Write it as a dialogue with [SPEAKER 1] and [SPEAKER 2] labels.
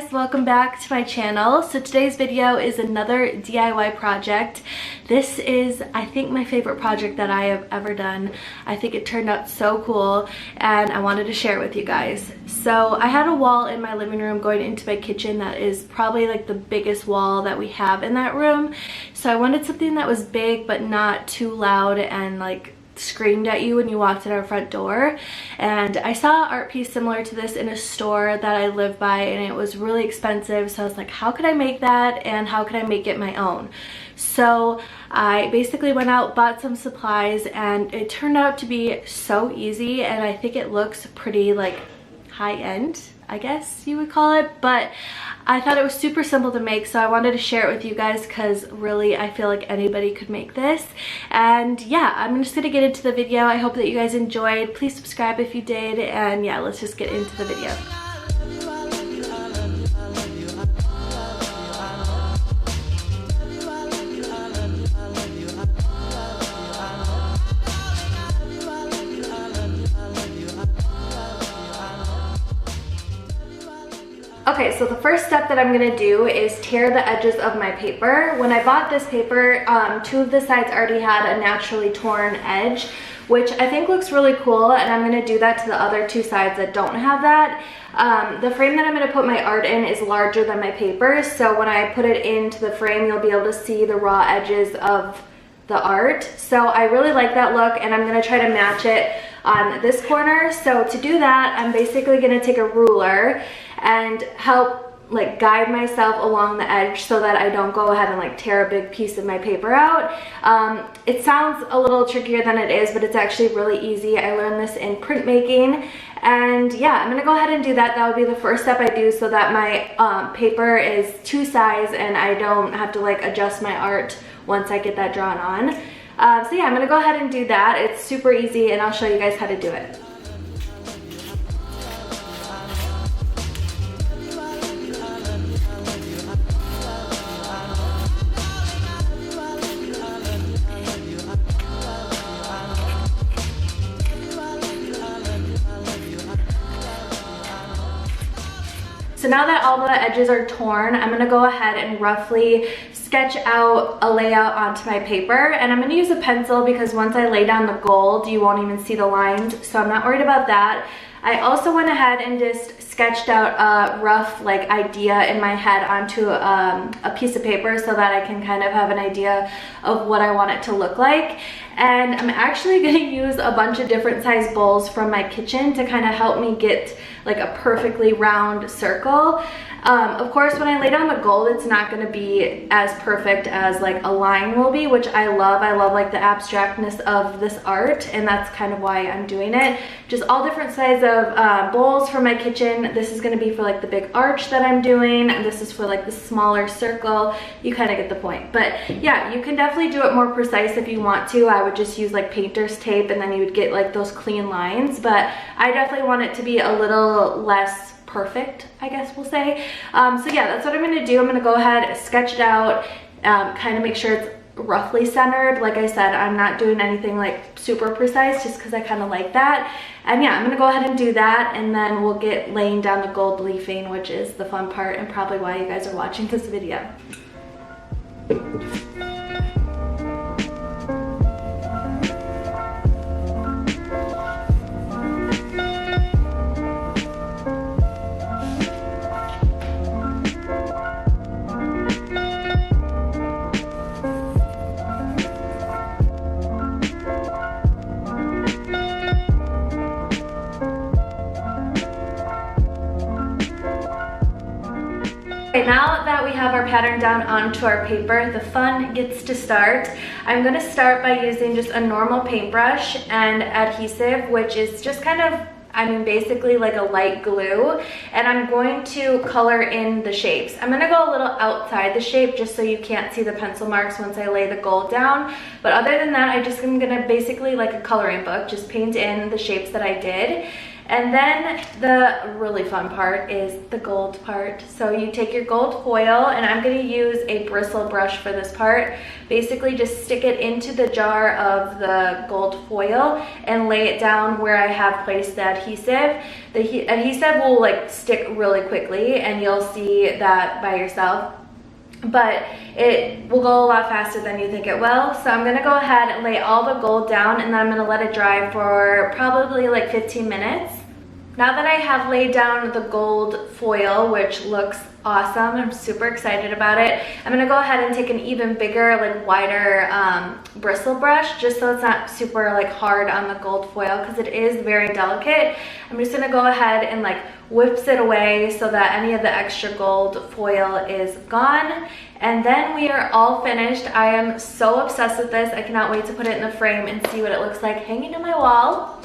[SPEAKER 1] guys, welcome back to my channel. So today's video is another DIY project. This is, I think, my favorite project that I have ever done. I think it turned out so cool and I wanted to share it with you guys. So I had a wall in my living room going into my kitchen that is probably like the biggest wall that we have in that room. So I wanted something that was big but not too loud and like screamed at you when you walked in our front door. And I saw an art piece similar to this in a store that I live by, and it was really expensive. So I was like, how could I make that and how could I make it my own? So I basically went out, bought some supplies, and it turned out to be so easy, and I think it looks pretty like high-end, I guess you would call it, but I thought it was super simple to make, so I wanted to share it with you guys because really I feel like anybody could make this. And yeah, I'm just gonna get into the video. I hope that you guys enjoyed. Please subscribe if you did, and yeah, let's just get into the video. Okay, so the first step that I'm gonna do is tear the edges of my paper. When I bought this paper, two of the sides already had a naturally torn edge, which I think looks really cool, and I'm gonna do that to the other two sides that don't have that. The frame that I'm gonna put my art in is larger than my paper, so when I put it into the frame, you'll be able to see the raw edges of the art. So I really like that look, and I'm gonna try to match it on this corner. So to do that, I'm basically gonna take a ruler and help like guide myself along the edge so that I don't go ahead and like tear a big piece of my paper out. It sounds a little trickier than it is, but it's actually really easy. I learned this in printmaking, and yeah, I'm gonna go ahead and do that. That would be the first step I do so that my paper is to size and I don't have to like adjust my art once I get that drawn on. So yeah, I'm gonna go ahead and do that. It's super easy, and I'll show you guys how to do it. So now that all the edges are torn, I'm gonna go ahead and roughly sketch out a layout onto my paper, and I'm gonna use a pencil because once I lay down the gold, you won't even see the lines, so I'm not worried about that. I also went ahead and just sketched out a rough like idea in my head onto a piece of paper so that I can kind of have an idea of what I want it to look like. And I'm actually gonna use a bunch of different size bowls from my kitchen to kind of help me get like a perfectly round circle. Of course, when I lay down the gold, it's not going to be as perfect as like a line will be, which I love. I love like the abstractness of this art, and that's kind of why I'm doing it. Just all different size of bowls from my kitchen. This is going to be for like the big arch that I'm doing, and this is for like the smaller circle. You kind of get the point. But yeah, you can definitely do it more precise if you want to. I would just use like painter's tape, and then you would get like those clean lines, but I definitely want it to be a little less perfect, I guess we'll say. So yeah, that's what I'm gonna do. I'm gonna go ahead, sketch it out, kind of make sure it's roughly centered. Like I said, I'm not doing anything like super precise just because I kind of like that. And yeah, I'm gonna go ahead and do that, and then we'll get laying down the gold leafing, which is the fun part and probably why you guys are watching this video. Okay, now that we have our pattern down onto our paper, the fun gets to start. I'm going to start by using just a normal paintbrush and adhesive, which is just kind of, I mean, basically like a light glue, and I'm going to color in the shapes. I'm going to go a little outside the shape just so you can't see the pencil marks once I lay the gold down, but other than that, I just am going to basically like a coloring book, just paint in the shapes that I did. And then the really fun part is the gold part. So you take your gold foil, and I'm going to use a bristle brush for this part. Basically just stick it into the jar of the gold foil and lay it down where I have placed the adhesive. The adhesive will like stick really quickly, and you'll see that by yourself, but it will go a lot faster than you think it will. So I'm gonna go ahead and lay all the gold down, and then I'm gonna let it dry for probably like 15 minutes. Now that I have laid down the gold foil, which looks awesome, I'm super excited about it, I'm gonna go ahead and take an even bigger, like wider bristle brush, just so it's not super like hard on the gold foil, because it is very delicate. I'm just gonna go ahead and like whips it away so that any of the extra gold foil is gone. And then we are all finished. I am so obsessed with this. I cannot wait to put it in the frame and see what it looks like hanging on my wall.